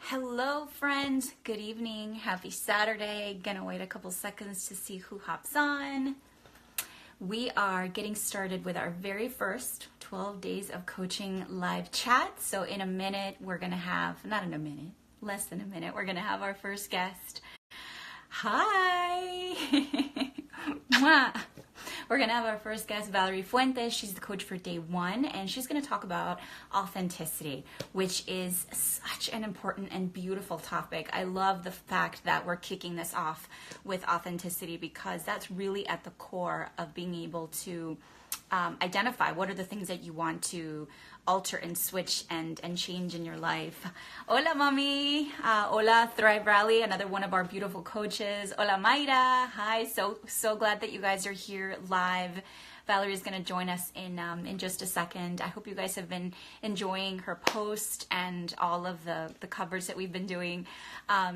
Hello, friends. Good evening. Happy Saturday. Gonna wait a couple seconds to see who hops on. We are getting started with our very first 12 days of coaching live chat. So in a minute, we're gonna have, not in a minute, less than a minute, we're gonna have our first guest. Hi. Mwah. We're going to have our first guest, Valerie Fuentes. She's the coach for day one, and she's going to talk about authenticity, which is such an important and beautiful topic. I love the fact that we're kicking this off with authenticity because that's really at the core of being able to identify what are the things that you want to alter and switch and change in your life. Hola, Mami. Hola, Thrive Rally, another one of our beautiful coaches. Hola, Mayra. Hi. So glad that you guys are here live. Valerie is going to join us in just a second. I hope you guys have been enjoying her post and all of the covers that we've been doing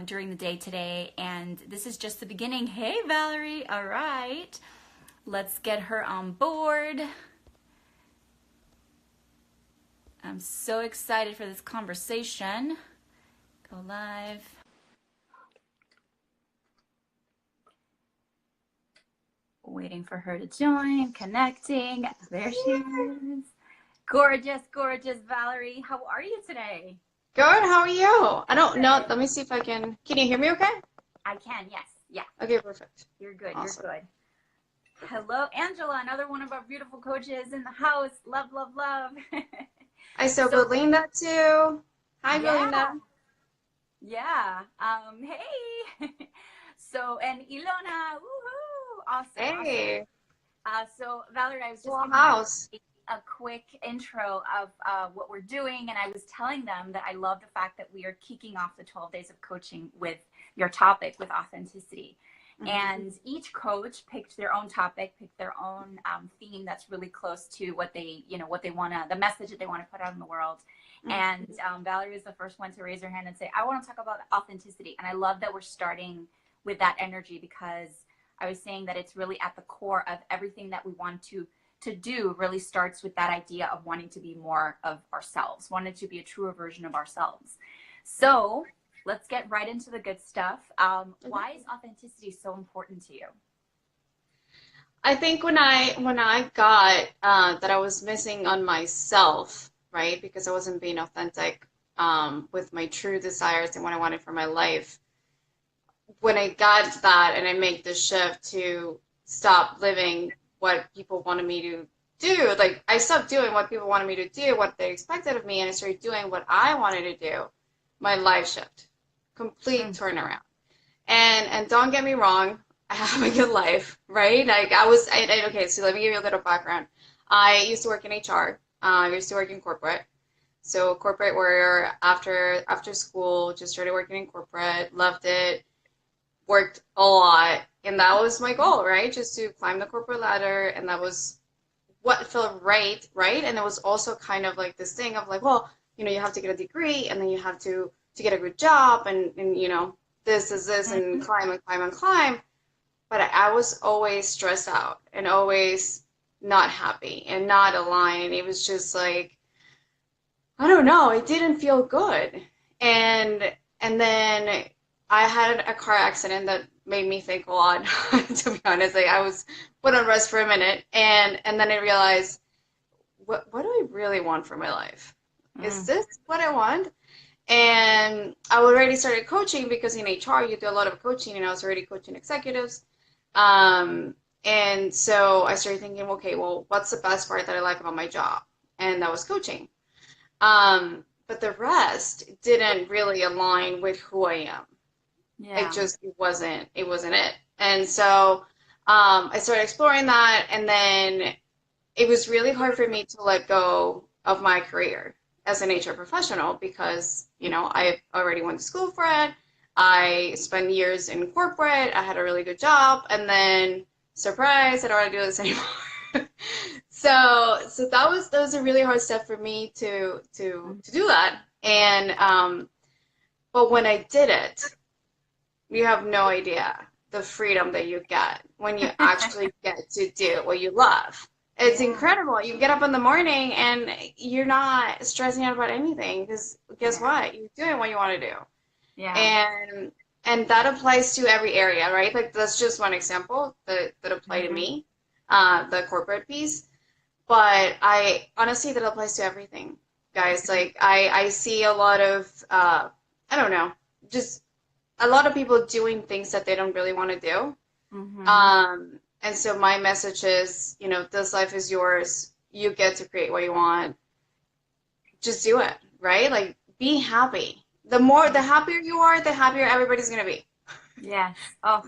during the day today. And this is just the beginning. Hey, Valerie. All right. Let's get her on board. I'm so excited for this conversation. Go live. Waiting for her to join, connecting. There she is. Gorgeous, gorgeous Valerie. How are you today? Good, how are you? I don't know. Let me see if I can you hear me okay? I can, yes. Yeah. Okay, perfect. You're good, Awesome. You're good. Hello, Angela, another one of our beautiful coaches in the house. Love, love, love. I saw Belinda too. Hi, yeah. Belinda. Yeah. Hey. So, and Ilona. Woohoo. Awesome. Hey. Awesome. So, Valerie, I was just giving a quick intro of what we're doing, and I was telling them that I love the fact that we are kicking off the 12 days of coaching with your topic, with authenticity. Mm-hmm. And each coach picked their own topic, picked their own theme that's really close to what they, what they want to, the message that they want to put out in the world. Mm-hmm. And Valerie was the first one to raise her hand and say, I want to talk about authenticity. And I love that we're starting with that energy because I was saying that it's really at the core of everything that we want to do. Really starts with that idea of wanting to be more of ourselves, wanting to be a truer version of ourselves. So let's get right into the good stuff. Why is authenticity so important to you? I think when I got that I was missing on myself, right? Because I wasn't being authentic with my true desires and what I wanted for my life. When I got that and I made the shift to stop living what people wanted me to do, like I stopped doing what people wanted me to do, what they expected of me, and I started doing what I wanted to do, my life shift. Complete turnaround. And don't get me wrong, I have a good life, right? Like okay, so let me give you a little background. I used to work in HR. I used to work in corporate. So corporate warrior, after school, just started working in corporate, loved it, worked a lot, and that was my goal, right? Just to climb the corporate ladder, and that was what felt right? And it was also kind of like this thing of like, well, you have to get a degree, and then you have to get a good job, and this is this, and climb and climb and climb. But I was always stressed out and always not happy and not aligned. It was just like, I don't know, it didn't feel good. And then I had a car accident that made me think a lot, to be honest. Like I was put on rest for a minute, and then I realized, what do I really want for my life? Is this what I want? And I already started coaching because in HR you do a lot of coaching, and I was already coaching executives. And so I started thinking, okay, well, what's the best part that I like about my job? And that was coaching. But the rest didn't really align with who I am. Yeah. It wasn't it. And so I started exploring that, and then it was really hard for me to let go of my career as an HR professional because, I already went to school for it. I spent years in corporate. I had a really good job, and then surprise, I don't want to do this anymore. So that was a really hard step for me to do that. And but when I did it, you have no idea the freedom that you get when you actually get to do what you love. It's incredible. You get up in the morning and you're not stressing out about anything because guess what? You're doing what you want to do. Yeah. And that applies to every area, right? Like that's just one example that apply to Mm-hmm. me, the corporate piece. But I honestly, that applies to everything, guys. Like I see a lot of I don't know, just a lot of people doing things that they don't really want to do. Mm-hmm. And so my message is, this life is yours. You get to create what you want. Just do it, right? Like be happy. The happier you are, the happier everybody's gonna be. Yes. Oh,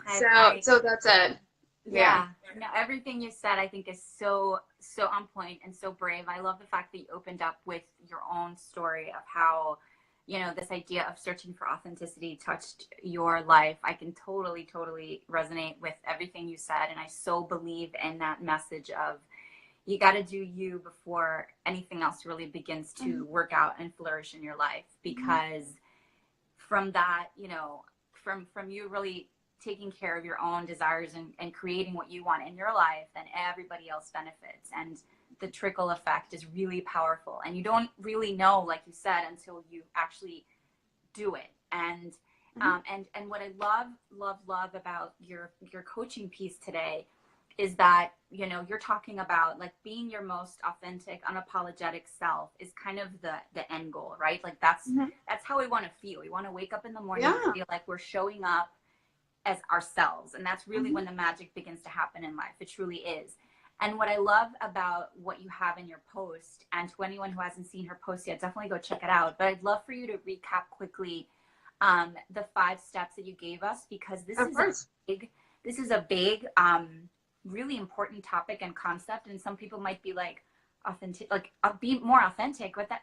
So that's it. Yeah. yeah. No, everything you said, I think, is so, so on point and so brave. I love the fact that you opened up with your own story of how, this idea of searching for authenticity touched your life. I can totally, totally resonate with everything you said. And I so believe in that message of you got to do you before anything else really begins to work out and flourish in your life. Because from that, from you really taking care of your own desires and creating what you want in your life, then everybody else benefits. And the trickle effect is really powerful. And you don't really know, like you said, until you actually do it. And what I love about your coaching piece today is that you're talking about like being your most authentic, unapologetic self is kind of the end goal, right? Like that's Mm-hmm. how we want to feel. We want to wake up in the morning and Yeah. feel like we're showing up as ourselves, and that's really Mm-hmm. when the magic begins to happen in life. It truly is. And what I love about what you have in your post, and to anyone who hasn't seen her post yet, definitely go check it out. But I'd love for you to recap quickly the 5 steps that you gave us, because Of course. this is a big, really important topic and concept. And some people might be like, authentic, like be more authentic. What the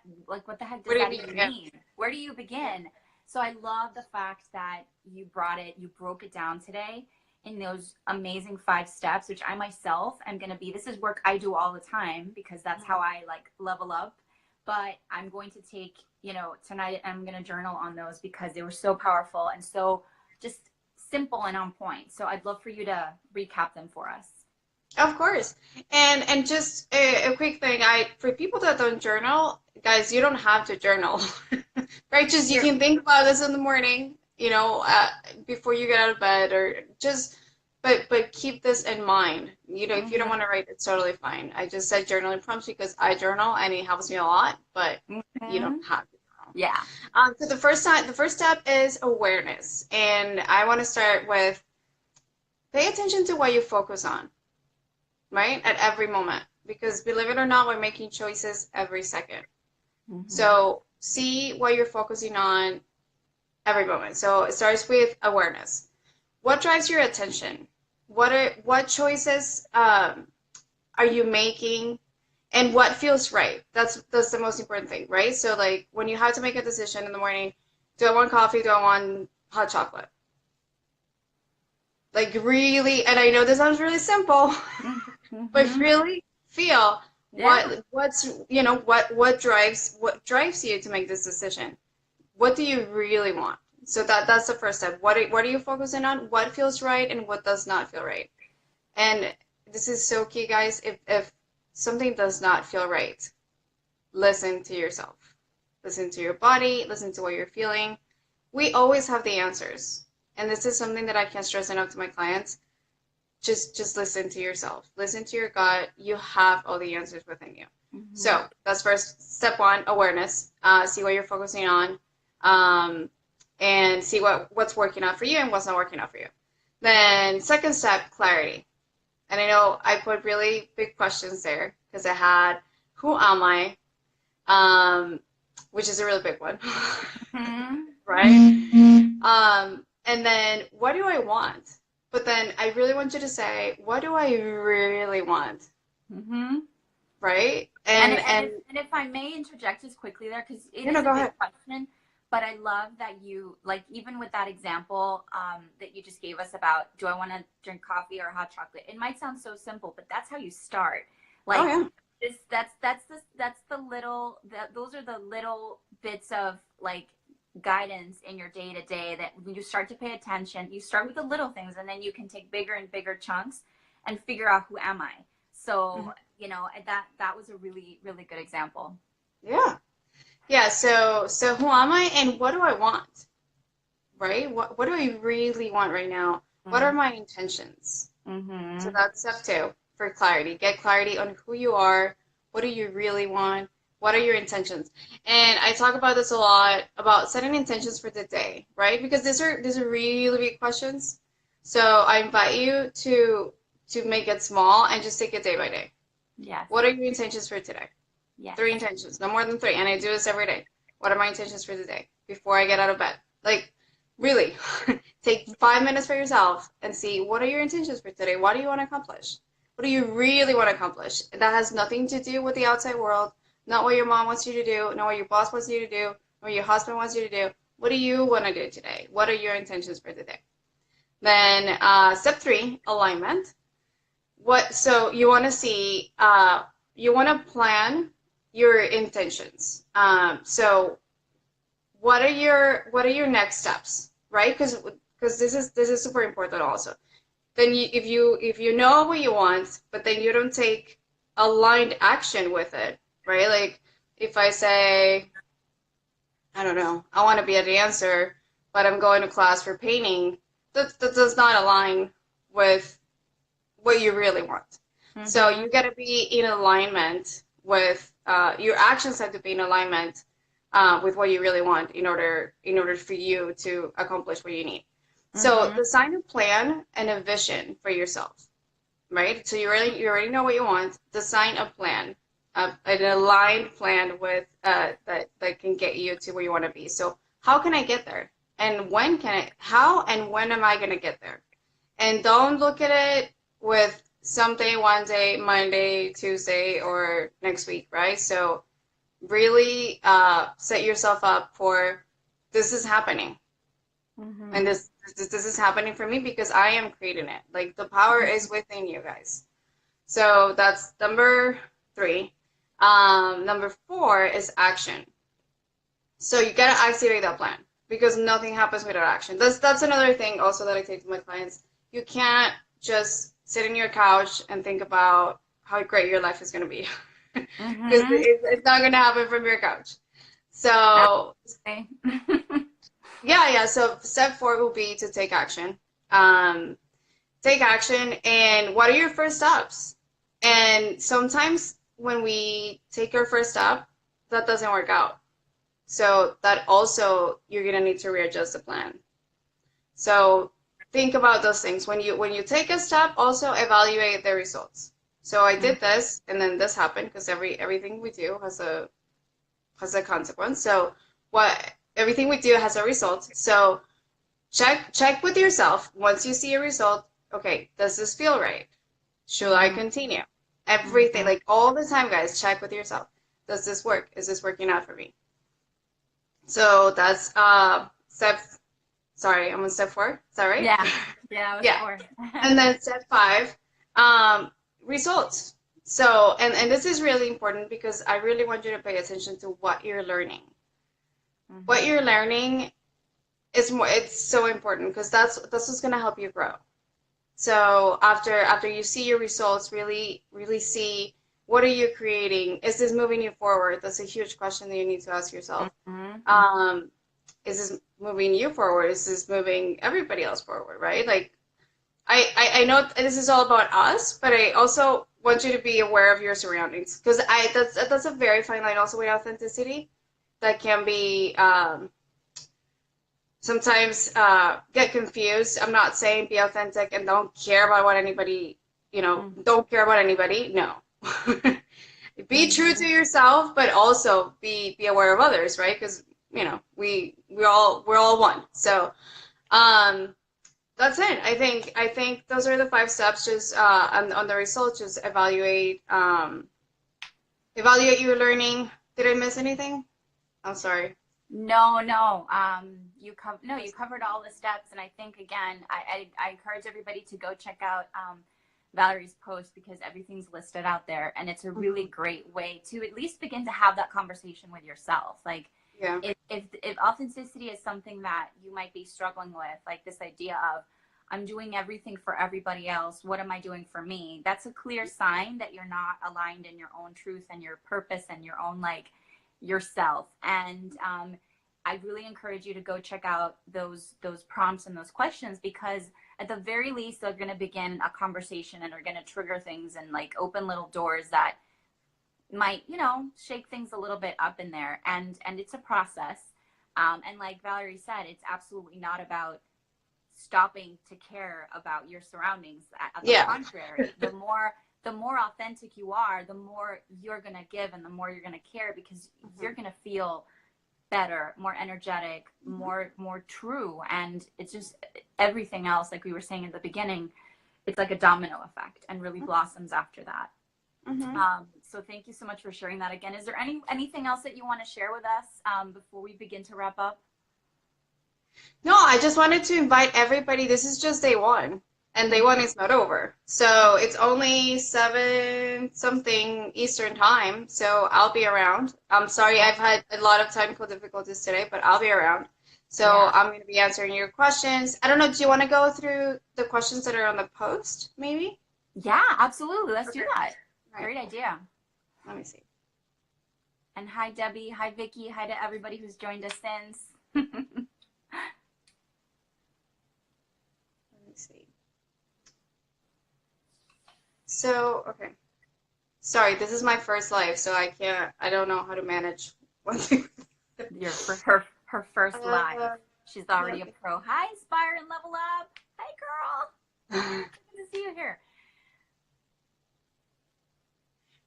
heck does What do you that mean? even Yeah. mean? Where do you begin? So I love the fact that you broke it down today in those amazing 5 steps, which I myself am going to be, this is work I do all the time because that's how I like level up. But I'm going to take, tonight I'm going to journal on those because they were so powerful and so just simple and on point. So I'd love for you to recap them for us. Of course. And just a quick thing, for people that don't journal, guys, you don't have to journal. Right? Just you Here. can think about this in the morning, before you get out of bed or just but keep this in mind. If you don't want to write, it's totally fine. I just said journaling prompts because I journal and it helps me a lot, but you don't Mm-hmm. have to journal. Yeah. So the first step is awareness. And I want to start with pay attention to what you focus on, right? At every moment. Because believe it or not, we're making choices every second. Mm-hmm. So see what you're focusing on every moment. So it starts with awareness. What drives your attention? What choices are you making, and what feels right? That's the most important thing, right? So like when you have to make a decision in the morning, do I want coffee? Do I want hot chocolate? Like really, and I know this sounds really simple, but Mm-hmm. really feel Yeah. what drives you to make this decision. What do you really want? So that's the first step. What are you focusing on? What feels right and what does not feel right? And this is so key, guys. If something does not feel right, listen to yourself. Listen to your body, listen to what you're feeling. We always have the answers. And this is something that I can't stress enough to my clients. Just listen to yourself. Listen to your gut. You have all the answers within you. Mm-hmm. So that's first step one, awareness. See what you're focusing on, um, and see what's working out for you and what's not working out for you. Then second step, clarity. And I know I put really big questions there because I had, who am I? Which is a really big one, Mm-hmm. right? And then what do I want? But then I really want you to say, what do I really want? Mm-hmm. Right? And if I may interject just quickly there, because it is a Go big ahead. question, but I love that you, like, even with that example that you just gave us about, do I want to drink coffee or hot chocolate? It might sound so simple, but that's how you start. Oh Like, yeah. those are the little bits of like guidance in your day to day that when you start to pay attention, you start with the little things, and then you can take bigger and bigger chunks and figure out who am I. Mhm. So that was a really, really good example. Yeah. Yeah. So who am I and what do I want? right? What do I really want right now? What are my intentions? So Mm-hmm. that's step two for clarity. Get clarity on who you are. What do you really want? What are your intentions? And I talk about this a lot about setting intentions for the day, right? Because these are really big questions. So I invite you to make it small and just take it day by day. Yes. What are your intentions for today? Yes. Three intentions, no more than three. And I do this every day. What are my intentions for today before I get out of bed? Like, really, take 5 minutes for yourself and see what are your intentions for today? What do you want to accomplish? What do you really want to accomplish? That has nothing to do with the outside world, not what your mom wants you to do, not what your boss wants you to do, not what your husband wants you to do. What do you want to do today? What are your intentions for today? Then step three, alignment. So you want to see, you want to plan your intentions. So what are your next steps, right? Because this is super important also. Then if you know what you want, but then you don't take aligned action with it, right? Like if I say, I don't know, I want to be a dancer, but I'm going to class for painting, that does not align with what you really want. So Mm-hmm. you got to be in alignment with your actions have to be in alignment with what you really want in order for you to accomplish what you need. So Mm-hmm. design a plan and a vision for yourself, right? So you already know what you want. Design a plan, an aligned plan with that can get you to where you want to be. So how can I get there? And when can I? How and when am I going to get there? And don't look at it with someday, one day, Monday, Tuesday, or next week, right? So really set yourself up for this is happening. And Mm-hmm. this is happening for me because I am creating it. Like the power is within you guys. So that's number three. Number four is action. So you gotta activate that plan because nothing happens without action. That's another thing also that I take to my clients. You can't just sit in your couch and think about how great your life is gonna be because Mm-hmm. it's not gonna happen from your couch. So Okay. yeah. So step four will be to take action. Um, Take action, and what are your first steps? And sometimes when we take our first step, that doesn't work out. So that also you're gonna need to readjust the plan. So think about those things. When you take a step, also evaluate the results. So I did this and then this happened because everything we do has a consequence. So what everything we do has a result. So check with yourself once you see a result. Okay, does this feel right? Should I Mm-hmm. continue? Everything, Mm-hmm. like all the time, guys, check with yourself. Does this work? Is this working out for me? So that's step. Sorry, I'm on step four. Is that right? Yeah. Yeah, I was Yeah. four. And then step five, um, results. So, and this is really important because I really want you to pay attention to what you're learning. What Mm-hmm. you're learning it's so important because that's what's gonna help you grow. So after you see your results, really see what are you creating? Is this moving you forward? That's a huge question that you need to ask yourself. Mm-hmm. Um, is this moving you forward? Is this moving everybody else forward? Right? Like I know this is all about us, but I also want you to be aware of your surroundings because I that's a very fine line also with authenticity that can be sometimes get confused. I'm not saying be authentic and don't care about what anybody, don't care about anybody. No. Be true Mm-hmm. to yourself, but also be aware of others, right? Because we're all one. So um, that's it. I think those are the five steps. Just on the results, just evaluate your learning. Did I miss anything? I'm sorry. No, no. You covered all the steps, and I think again, I encourage everybody to go check out Valerie's post because everything's listed out there, and it's a really Mhm. great way to at least begin to have that conversation with yourself. Like, Yeah. if authenticity is something that you might be struggling with, like this idea of I'm doing everything for everybody else, what am I doing for me? That's a clear sign that you're not aligned in your own truth and your purpose and your own like yourself. And I really encourage you to go check out those prompts and those questions, because at the very least they're going to begin a conversation and are going to trigger things and like open little doors that might, you know, shake things a little bit up in there. And it's a process. And like Valerie said, it's absolutely not about stopping to care about your surroundings. At the Yeah. contrary, the more authentic you are, the more you're going to give and the more you're going to care, because you're going to feel better, more energetic, more true. And it's just everything else, like we were saying at the beginning, it's like a domino effect and really blossoms after that. So thank you so much for sharing that again. Is there anything else that you want to share with us before we begin to wrap up? No, I just wanted to invite everybody. This is just day one, and day one is not over. So it's only 7 something Eastern time. So I'll be around. I'm sorry, I've had a lot of technical difficulties today, but I'll be around. So Yeah. I'm going to be answering your questions. I don't know, do you want to go through the questions that are on the post, maybe? Yeah, absolutely. Let's do Okay. that. Right. Great idea. Let me see. And hi, Debbie. Hi, Vicky. Hi to everybody who's joined us since. Let me see. So, okay. Sorry, this is my first live, so I don't know how to manage one thing. For her first live. She's already a pro. Hi, Inspire and Level Up. Hey, girl. Good to see you here.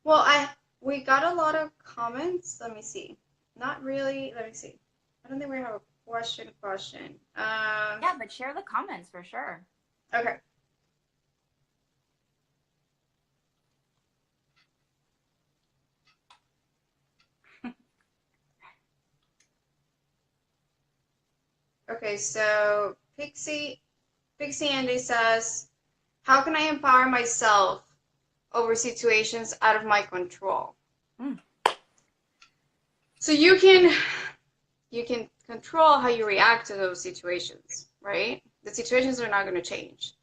Well, we got a lot of comments. Let me see. Not really. Let me see. I don't think we have a question. Yeah, but share the comments for sure. Okay. Okay, so Pixie Andy says, how can I empower myself over situations out of my control? So you can control how you react to those situations, right? The situations are not going to change.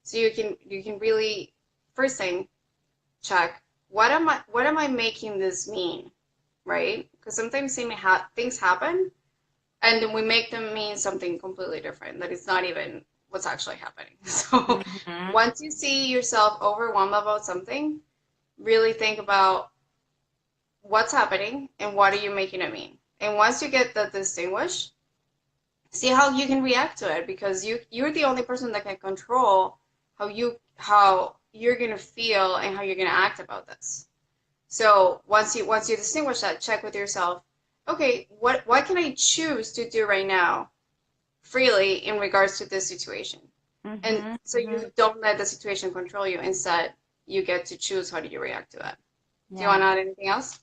So you can really, first thing, check what am I making this mean, right? Because sometimes things happen, and then we make them mean something completely different, that it's not even what's actually happening. So once you see yourself overwhelmed about something, really think about what's happening and what are you making it mean. And once you get that distinguished, see how you can react to it, because you're the only person that can control how you're gonna feel and how you're gonna act about this. So once you distinguish that, check with yourself, okay, what can I choose to do right now freely in regards to this situation? And so you don't let the situation control you. Instead, you get to choose how do you react to it. Do you want to add anything else?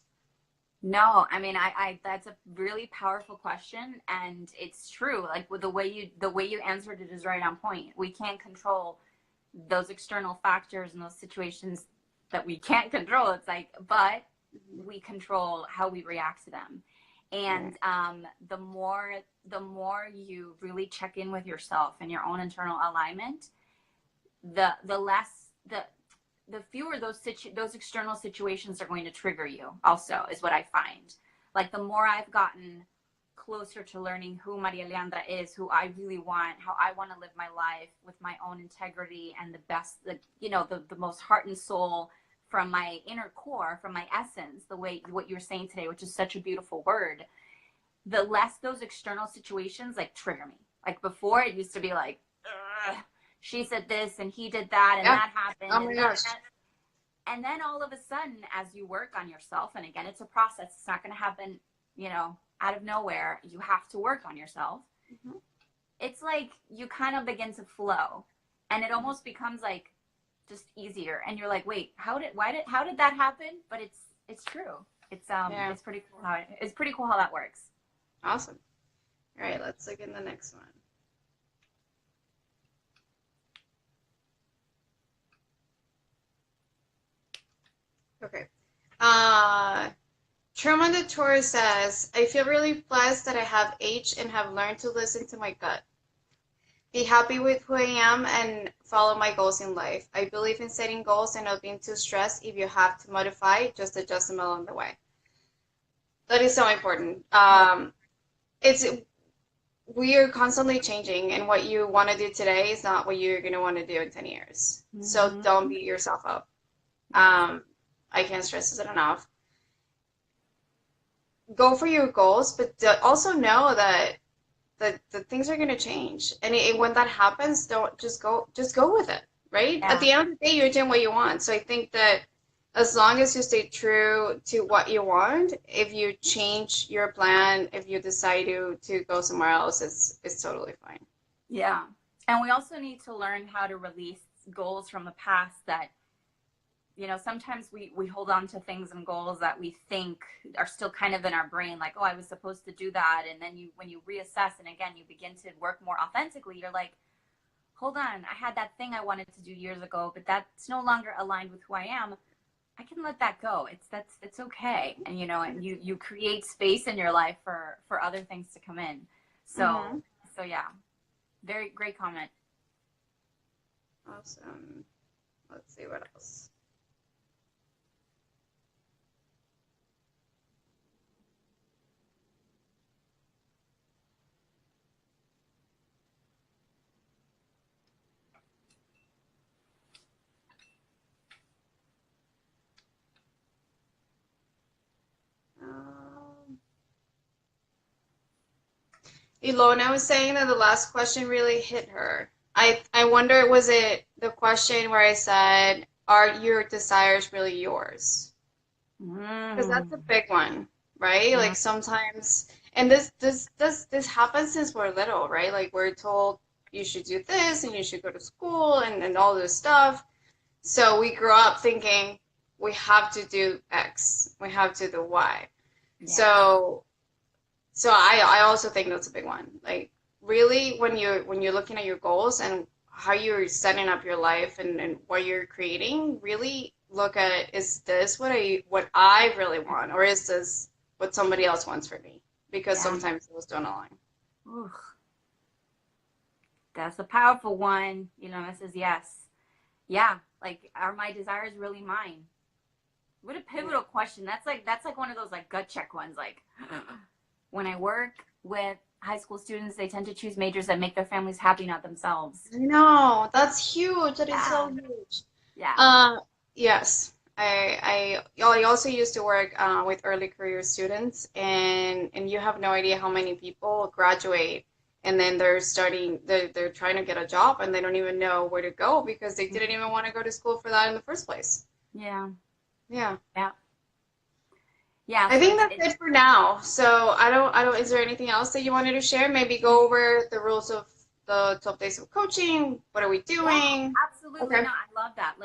No, I mean, I that's a really powerful question, and it's true. Like with the way you answered it is right on point. We can't control those external factors and those situations that we can't control. It's like, but we control how we react to them. And the more you really check in with yourself and your own internal alignment, the fewer those external situations are going to trigger you. Also, is what I find. Like the more I've gotten closer to learning who Maria Aleandra is, who I really want, how I want to live my life with my own integrity and the best, the most heart and soul from my inner core, from my essence, what you were saying today, which is such a beautiful word, the less those external situations like trigger me. Like before, it used to be like, she said this and he did that and that happened. Oh my gosh. And then all of a sudden, as you work on yourself, and again, it's a process. It's not going to happen, out of nowhere. You have to work on yourself. It's like you kind of begin to flow, and it almost becomes like just easier. And you're like, wait, how did that happen? But it's true. It's pretty cool how that works. Awesome. All right, let's look in the next one. Okay. Truman the Taurus says, I feel really blessed that I have H and have learned to listen to my gut. Be happy with who I am and follow my goals in life. I believe in setting goals and not being too stressed. If you have to modify, just adjust them along the way. That is so important. it's we are constantly changing, and what you want to do today is not what you're going to want to do in 10 years. So don't beat yourself up. I can't stress it enough. Go for your goals, but also know that the things are going to change. And when that happens, don't just go with it, right? At Yeah. the end of the day, you're doing what you want. So I think that as long as you stay true to what you want, if you change your plan, if you decide to go somewhere else, it's totally fine. Yeah. And we also need to learn how to release goals from the past that, sometimes we hold on to things and goals that we think are still kind of in our brain, like, oh, I was supposed to do that. And then when you reassess and again, you begin to work more authentically, you're like, hold on, I had that thing I wanted to do years ago, but that's no longer aligned with who I am. I can let that go. It's okay. And, and you create space in your life for other things to come in. Mm-hmm. So yeah, very great comment. Awesome. Let's see what else. Ilona was saying that the last question really hit her. I wonder, was it the question where I said, "Are your desires really yours?" Because that's a big one, right? Like sometimes, and this happens since we're little, right? Like we're told you should do this and you should go to school and all this stuff. So we grow up thinking we have to do X, we have to do Y. Yeah. So I also think that's a big one. Like really when you're looking at your goals and how you're setting up your life and what you're creating, really look at, is this what I really want, or is this what somebody else wants for me? Because sometimes those don't align. Ooh, that's a powerful one. That says yes. Yeah, like, are my desires really mine? What a pivotal question. That's like one of those like gut check ones. Like, when I work with high school students, they tend to choose majors that make their families happy, not themselves. No, that's huge. That is so huge. Yeah. Yes. I also used to work with early career students, and you have no idea how many people graduate and then they're trying to get a job and they don't even know where to go because they didn't even want to go to school for that in the first place. Yeah. Yeah. Yeah. Yeah. I So think that's it for now. So is there anything else that you wanted to share? Maybe go over the rules of the 12 days of coaching. What are we yeah, doing? absolutely. Okay. No, I love that.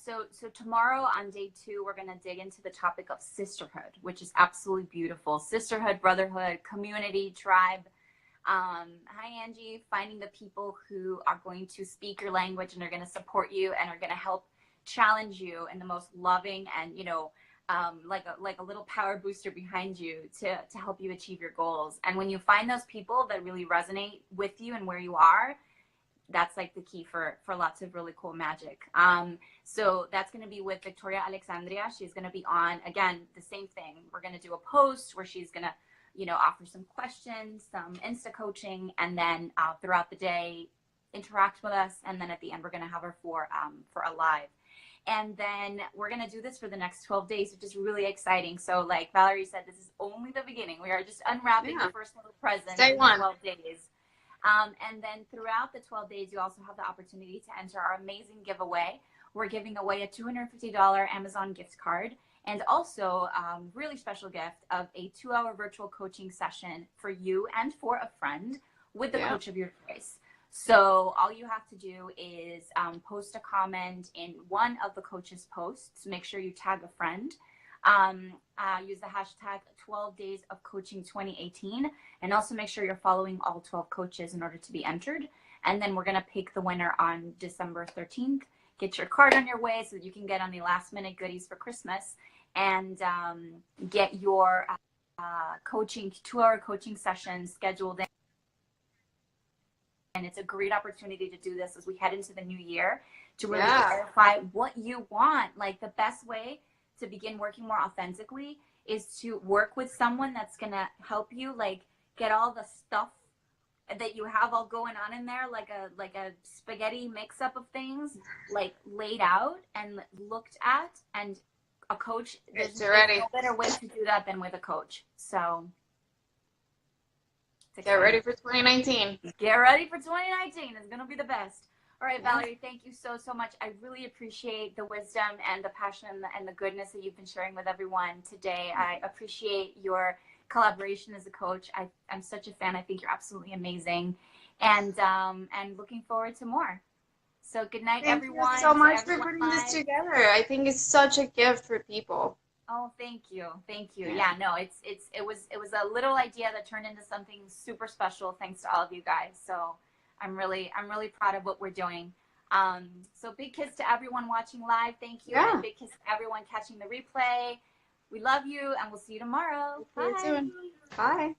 So tomorrow on day 2, we're going to dig into the topic of sisterhood, which is absolutely beautiful. Sisterhood, brotherhood, community, tribe. Hi, Angie. Finding the people who are going to speak your language and are going to support you and are going to help challenge you in the most loving and, like a little power booster behind you to help you achieve your goals. And when you find those people that really resonate with you and where you are, that's like the key for lots of really cool magic. So that's going to be with Victoria Alexandria. She's going to be on, again, the same thing. We're going to do a post where she's going to, offer some questions, some InstaCoaching, and then throughout the day, interact with us. And then at the end, we're going to have her for a live. And then we're going to do this for the next 12 days, which is really exciting. So like Valerie said, this is only the beginning. We are just unwrapping the first little present Day in 12 days. And then throughout the 12 days, you also have the opportunity to enter our amazing giveaway. We're giving away a $250 Amazon gift card and also really special gift of a 2-hour virtual coaching session for you and for a friend with the coach of your choice. So all you have to do is post a comment in one of the coach's posts. Make sure you tag a friend. Use the hashtag 12 days of coaching 2018, and also make sure you're following all 12 coaches in order to be entered. And then we're going to pick the winner on December 13th. Get your card on your way so that you can get on the last minute goodies for Christmas and get your coaching 2-hour coaching session scheduled in. And it's a great opportunity to do this as we head into the new year to really clarify what you want. Like, the best way to begin working more authentically is to work with someone that's going to help you, like, get all the stuff that you have all going on in there, like a spaghetti mix up of things, like laid out and looked at, and a coach, there's ready. no better way to do that than with a coach. So get ready for 2019. Get ready for 2019. It's going to be the best. All right, Yeah. Valerie, thank you so, so much. I really appreciate the wisdom and the passion and the goodness that you've been sharing with everyone today. I appreciate your collaboration as a coach. I'm such a fan. I think you're absolutely amazing. And looking forward to more. So good night, everyone. Thank you so much for putting this together. I think it's such a gift for people. Oh, thank you. Thank you. Yeah, no, it was a little idea that turned into something super special thanks to all of you guys. So I'm really proud of what we're doing. So big kiss to everyone watching live. Thank you. Yeah. And big kiss to everyone catching the replay. We love you, and we'll see you tomorrow. See you soon. Bye.